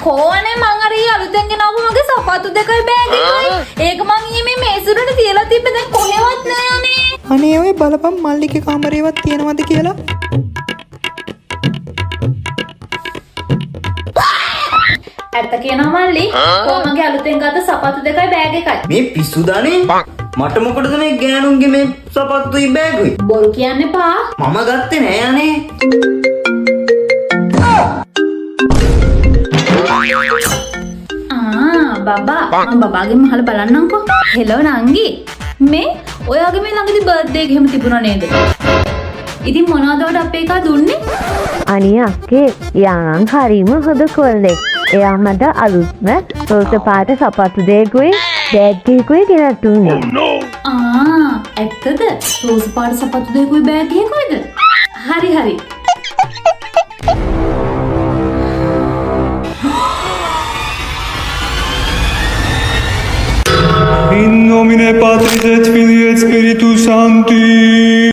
කෝනේ මං අර ඊ අලුතෙන් ගෙනාවු මගේ සපත්තු දෙකයි බෑග් එකයි. ඒක මං ඊයේ මේ මේසුරට තියලා තිබ්බ දැන් කොහෙවත් නෑනේ. අනේ ඔය බලපන් මල්ලිගේ කාමරේවත් තියෙනවද කියලා. ඇත්ත කියනවා මල්ලි. කොමගේ අලුතෙන් ගත්ත සපත්තු දෙකයි බෑග් එකයි. මේ පිස්සුදානේ මට මොකටද මේ ගෑනුන්ගේ මේ සපත්තුයි බෑගුයි? බොරු කියන්න එපා. මම ගත්තේ නෑ අනේ. බබා මම බබාගෙන් අහලා බලන්නම්කෝ. හෙලෝ නංගි. මේ ඔයාගේ මේ ළඟදී බර්ත්ඩේ එක එහෙම තිබුණා නේද? ඉතින් මොනවද ඔයාට අපේ එකා දුන්නේ? අනේ අක්කේ යාන් හරිම හොඳ කොල්ලෙක්. එයා මට අලුත්ම රෝස පාට සපත්තු දෙකකුයි බෑග් එකකුයි ගෙනත් දුන්නා. ඇත්තද? රෝස පාට සපත්තු දෙකකුයි බෑග් එකකුයිද? හරි හරි. In nomine Patris et Filii et Spiritus Sancti.